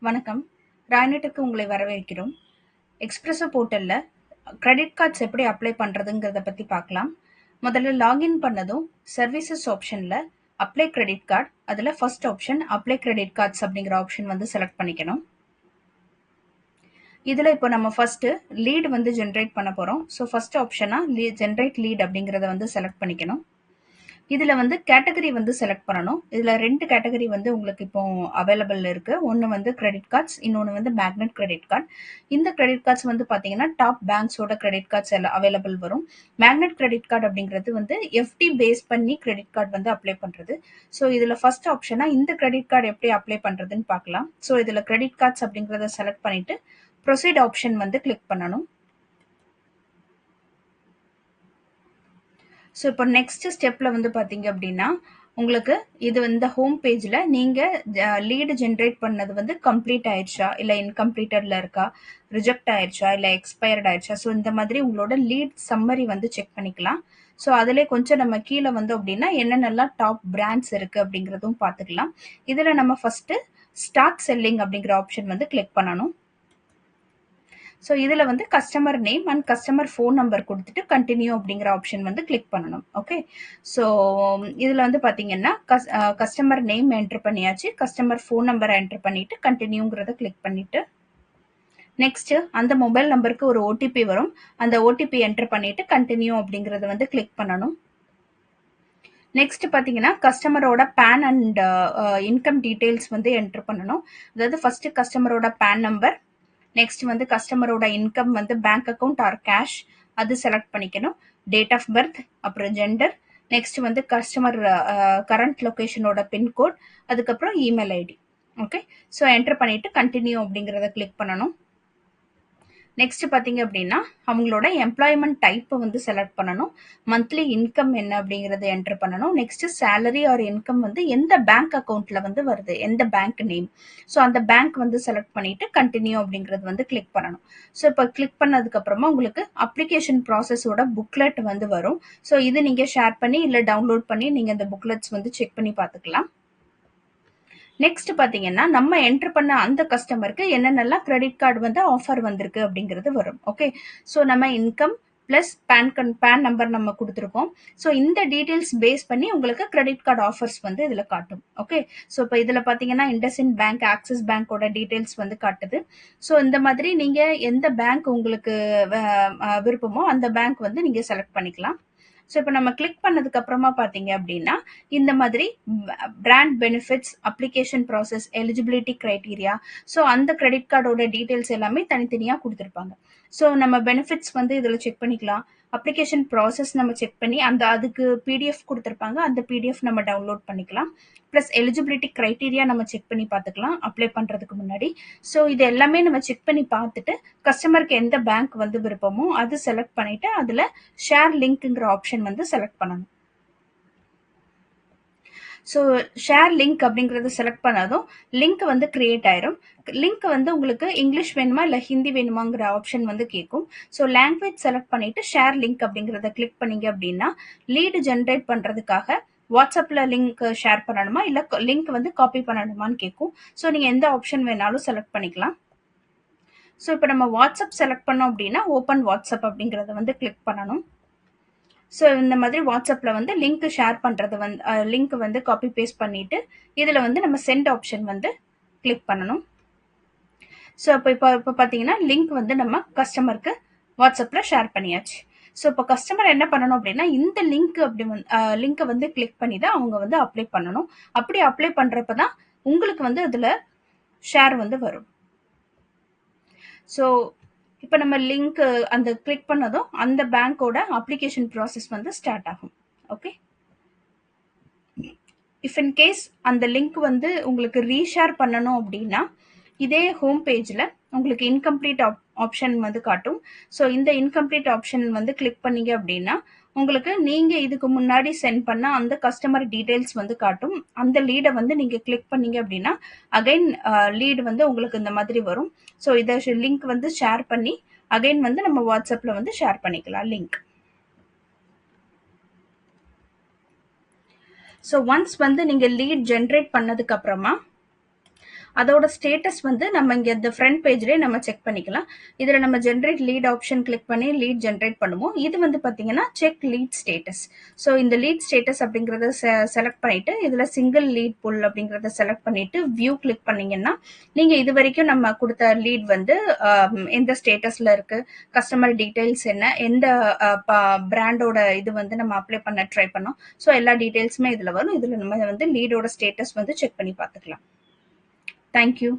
வணக்கம். ராய்நெட்டுக்கு உங்களை வரவேற்கிறோம். எக்ஸ்பிரஸோ போர்ட்டல்ல கிரெடிட் கார்ட்ஸ் எப்படி அப்ளை பண்றதுங்கிறத பத்தி பார்க்கலாம். முதல்ல லாகின் பண்ணதும் சர்வீசஸ் ஆப்ஷன்ல அப்ளை கிரெடிட் கார்டு, அதுல first option apply credit cards அப்படிங்கிற ஆப்ஷன் வந்து செலக்ட் பண்ணிக்கணும். இதுல இப்போ நம்ம ஃபர்ஸ்ட் லீட் வந்து ஜென்ரேட் பண்ண போறோம். ஸோ ஃபர்ஸ்ட் ஆப்ஷனா ஜென்ரேட் லீட் அப்படிங்கிறத வந்து செலக்ட் பண்ணிக்கணும். இதுல வந்து கேட்டகரி வந்து செலக்ட் பண்ணணும். இதுல 2 கேட்டகரி வந்து உங்களுக்கு இப்போ அவைலபிள் இருக்கு. ஒன்னு வந்து கிரெடிட் கார்ட்ஸ், இன்னொன்னு வந்து மேக்னெட் கிரெடிட் கார்டு. இந்த கிரெடிட் கார்ட்ஸ் வந்து பாத்தீங்கன்னா டாப் பேங்க்ஸோட கிரெடிட் கார்ட்ஸ் எல்லாம் அவைலபிள் வரும். மேக்னெட் கிரெடிட் கார்டு அப்படிங்கிறது வந்து எஃப்டி பேஸ் பண்ணி கிரெடிட் கார்டு வந்து அப்ளை பண்றது. ஸோ இதுல ஃபர்ஸ்ட் ஆப்ஷனா இந்த கிரெடிட் கார்டு எப்படி அப்ளை பண்றதுன்னு பார்க்கலாம். ஸோ இதுல கிரெடிட் கார்ட்ஸ் அப்படிங்கறத செலக்ட் பண்ணிட்டு ப்ரொசீட் ஆப்ஷன் வந்து கிளிக் பண்ணணும். ஸோ இப்போ நெக்ஸ்ட் ஸ்டெப்ல வந்து பார்த்தீங்க அப்படின்னா உங்களுக்கு இது வந்து ஹோம் பேஜ்ல நீங்க லீடு ஜென்ரேட் பண்ணது வந்து கம்ப்ளீட் ஆயிடுச்சா இல்ல இன்கம்ப்ளீட்டட்ல இருக்கா, ரிஜெக்ட் ஆயிடுச்சா இல்ல எக்ஸ்பயர்ட் ஆயிடுச்சா, ஸோ இந்த மாதிரி உங்களோட லீட் சம்மரி வந்து செக் பண்ணிக்கலாம். ஸோ அதிலே கொஞ்சம் நம்ம கீழே வந்தோம் அப்படின்னா என்னென்னலாம் டாப் பிராண்ட்ஸ் இருக்கு அப்படிங்கிறதும் பார்த்துக்கலாம். இதுல நம்ம ஃபர்ஸ்ட் ஸ்டார்ட் செல்லிங் அப்படிங்கிற ஆப்ஷன் வந்து கிளிக் பண்ணணும். ஸோ இதில் வந்து customer name and customer phone number கொடுத்துட்டு கண்டினியூ அப்படிங்கிற ஆப்ஷன் வந்து கிளிக் பண்ணணும். ஓகே, ஸோ இதில் வந்து பார்த்தீங்கன்னா கஸ்டமர் நேம் என்ட்ரு பண்ணியாச்சு, கஸ்டமர் ஃபோன் நம்பரை என்ட்ரு பண்ணிட்டு கண்டினியூங்கிறத கிளிக் பண்ணிட்டு நெக்ஸ்ட் அந்த மொபைல் நம்பருக்கு ஒரு ஓடிபி வரும், அந்த ஓடிபி என்ட்ரு பண்ணிட்டு கண்டினியூ அப்படிங்கிறத வந்து கிளிக் பண்ணணும். நெக்ஸ்ட் பார்த்தீங்கன்னா கஸ்டமரோட பேன் அண்ட் இன்கம் டீடைல்ஸ் வந்து என்ட்ரு பண்ணணும். அதாவது ஃபர்ஸ்ட் கஸ்டமரோட பேன் நம்பர், நெக்ஸ்ட் வந்து கஸ்டமரோட இன்கம் வந்து பேங்க் அக்கௌண்ட் ஆர் கேஷ் அது செலக்ட் பண்ணிக்கணும். டேட் ஆஃப் பர்த், அப்புறம் ஜெண்டர், நெக்ஸ்ட் வந்து கஸ்டமர் கரண்ட் லொகேஷனோட பின்கோட், அதுக்கப்புறம் email ID. Okay, so enter பண்ணிட்டு கண்டினியூ அப்படிங்கிறத கிளிக் பண்ணணும். நெக்ஸ்ட் பார்த்தீங்க அப்படின்னா அவங்களோட எம்ப்ளாய்மெண்ட் டைப்பை வந்து செலக்ட் பண்ணணும். மந்த்லி இன்கம் என்ன அப்படிங்கறத என்டர் பண்ணணும். நெக்ஸ்ட் சேலரி ஆர் இன்கம் வந்து எந்த பேங்க் அக்கௌண்ட்ல வந்து வருது, எந்த பேங்க் நேம், ஸோ அந்த பேங்க் வந்து செலக்ட் பண்ணிட்டு கண்டினியூ அப்படிங்கிறது வந்து கிளிக் பண்ணணும். ஸோ இப்போ கிளிக் பண்ணதுக்கு அப்புறமா உங்களுக்கு அப்ளிகேஷன் ப்ராசஸோட புக்லெட் வந்து வரும். ஸோ இது நீங்க ஷேர் பண்ணி இல்லை டவுன்லோட் பண்ணி நீங்க அந்த புக்லெட்ஸ் வந்து செக் பண்ணி பார்த்துக்கலாம். நெக்ஸ்ட் பாத்தீங்கன்னா நம்ம என்டர் பண்ண அந்த கஸ்டமருக்கு என்னென்னலாம் கிரெடிட் கார்டு வந்து ஆஃபர் வந்திருக்கு அப்படிங்கிறது வரும். ஓகே, ஸோ நம்ம இன்கம் பிளஸ் பேன் நம்பர் நம்ம கொடுத்துருக்கோம். ஸோ இந்த டீடைல்ஸ் பேஸ் பண்ணி உங்களுக்கு கிரெடிட் கார்டு ஆஃபர்ஸ் வந்து இதுல காட்டும். ஓகே, ஸோ இப்போ இதுல பாத்தீங்கன்னா இண்டஸ்இண்ட் பேங்க், ஆக்சிஸ் பேங்கோட டீடைல்ஸ் வந்து காட்டுது. ஸோ இந்த மாதிரி நீங்க எந்த பேங்க் உங்களுக்கு விருப்பமோ அந்த பேங்க் வந்து நீங்க செலக்ட் பண்ணிக்கலாம். ஸோ இப்போ நம்ம கிளிக் பண்ணதுக்கு அப்புறமா பார்த்தீங்க அப்படின்னா இந்த மாதிரி brand benefits, application process, eligibility criteria, so அந்த கிரெடிட் கார்டோட டீடைல்ஸ் எல்லாமே தனித்தனியாக கொடுத்துருப்பாங்க. ஸோ நம்ம பெனிஃபிட்ஸ் வந்து இதில் செக் பண்ணிக்கலாம். அப்ளிகேஷன் ப்ராசஸ் நம்ம செக் பண்ணி அதுக்கு பிடிஎஃப் கொடுத்துருப்பாங்க, அந்த பிடிஎஃப் நம்ம டவுன்லோட் பண்ணிக்கலாம். ப்ளஸ் எலிஜிபிலிட்டி கிரைட்டீரியா நம்ம செக் பண்ணி பார்த்துக்கலாம் அப்ளை பண்ணுறதுக்கு முன்னாடி. ஸோ இது எல்லாமே நம்ம செக் பண்ணி பார்த்துட்டு கஸ்டமருக்கு எந்த பேங்க் வந்து விருப்பமோ அது செலக்ட் பண்ணிட்டு அதில் ஷேர் லிங்க்ங்கிற ஆப்ஷன் வந்து செலக்ட் பண்ணணும். ஸோ ஷேர் லிங்க் அப்படிங்கறத செலக்ட் பண்ணதும் லிங்க் வந்து கிரியேட் ஆயிரும். லிங்க் வந்து உங்களுக்கு இங்கிலீஷ் வேணுமா இல்லை ஹிந்தி வேணுமாங்கிற ஆப்ஷன் வந்து கேட்கும். ஸோ லாங்குவேஜ் செலக்ட் பண்ணிட்டு ஷேர் லிங்க் அப்படிங்கறத கிளிக் பண்ணீங்க அப்படின்னா லீடு ஜென்ரேட் பண்றதுக்காக வாட்ஸ்அப்ல லிங்க் ஷேர் பண்ணணுமா இல்லை லிங்க் வந்து காப்பி பண்ணணுமான்னு கேட்கும். ஸோ நீங்க எந்த ஆப்ஷன் வேணாலும் செலக்ட் பண்ணிக்கலாம். ஸோ இப்போ நம்ம வாட்ஸ்அப் செலக்ட் பண்ணோம் அப்படின்னா ஓப்பன் வாட்ஸ்அப் அப்படிங்கறத வந்து கிளிக் பண்ணணும். ஸோ இந்த மாதிரி வாட்ஸ்அப்பில் வந்து லிங்க் ஷேர் பண்ணுறது வந்து லிங்க் வந்து காப்பி பேஸ்ட் பண்ணிட்டு இதில் வந்து நம்ம சென்ட் ஆப்ஷன் வந்து கிளிக் பண்ணணும். ஸோ இப்போ பார்த்தீங்கன்னா லிங்க் வந்து நம்ம கஸ்டமருக்கு வாட்ஸ்அப்பில் ஷேர் பண்ணியாச்சு. ஸோ இப்போ கஸ்டமர் என்ன பண்ணணும் அப்படின்னா இந்த லிங்க் அப்படி லிங்கை வந்து கிளிக் பண்ணி தான் அவங்க வந்து அப்ளை பண்ணணும். அப்படி அப்ளை பண்ணுறப்ப தான் உங்களுக்கு வந்து அதில் ஷேர் வந்து வரும். ஸோ இப்போ நம்ம லிங்க் அந்த கிளிக் பண்ணதும் அந்த பேங்கோட அப்ளிகேஷன் ப்ராசஸ் வந்து ஸ்டார்ட் ஆகும். ஓகே, இஃப் இன் கேஸ் அந்த லிங்க் வந்து உங்களுக்கு ரீஷேர் பண்ணணும் அப்படின்னா இதே ஹோம் பேஜில் உங்களுக்கு இன்கம்ப்ளீட் ஆப்ஷன் வந்து காட்டும். ஸோ இந்த இன்கம்ப்ளீட் ஆப்ஷன் வந்து கிளிக் பண்ணீங்க அப்படின்னா உங்களுக்கு நீங்க இதுக்கு முன்னாடி சென்ட் பண்ண அந்த கஸ்டமர் டீடைல்ஸ் வந்து காட்டும். அந்த லீடை வந்து நீங்க கிளிக் பண்ணீங்க அப்படின்னா அகைன் லீடு வந்து உங்களுக்கு இந்த மாதிரி வரும். ஸோ இதை லிங்க் வந்து ஷேர் பண்ணி அகைன் வந்து நம்ம வாட்ஸ்அப்ல வந்து ஷேர் பண்ணிக்கலாம் லிங்க். ஸோ ஒன்ஸ் வந்து நீங்க லீட் ஜென்ரேட் பண்ணதுக்கு அப்புறமா அதோட ஸ்டேட்டஸ் வந்து நம்ம இங்க இந்த ஃப்ரண்ட் பேஜ்லயே நம்ம செக் பண்ணிக்கலாம். இதுல நம்ம ஜென்ரேட் லீட் ஆப்ஷன் கிளிக் பண்ணி லீட் ஜென்ரேட் பண்ணுவோம். இது வந்து பாத்தீங்கன்னா செக் லீட் ஸ்டேட்டஸ். ஸோ இந்த லீட் ஸ்டேட்டஸ் அப்படிங்கறத செலக்ட் பண்ணிட்டு இதுல சிங்கிள் லீட் புல் அப்படிங்கறத செலக்ட் பண்ணிட்டு வியூ கிளிக் பண்ணீங்கன்னா நீங்க இது வரைக்கும் நம்ம கொடுத்த லீட் வந்து எந்த ஸ்டேட்டஸ்ல இருக்கு, கஸ்டமர் டீடைல்ஸ் என்ன, எந்த பிராண்டோட இது வந்து நம்ம அப்ளை பண்ண ட்ரை பண்ணோம், ஸோ எல்லா டீடைல்ஸுமே இதுல வரும். இதுல நம்ம வந்து லீடோட ஸ்டேட்டஸ் வந்து செக் பண்ணி பார்த்துக்கலாம். தேங்க்யூ.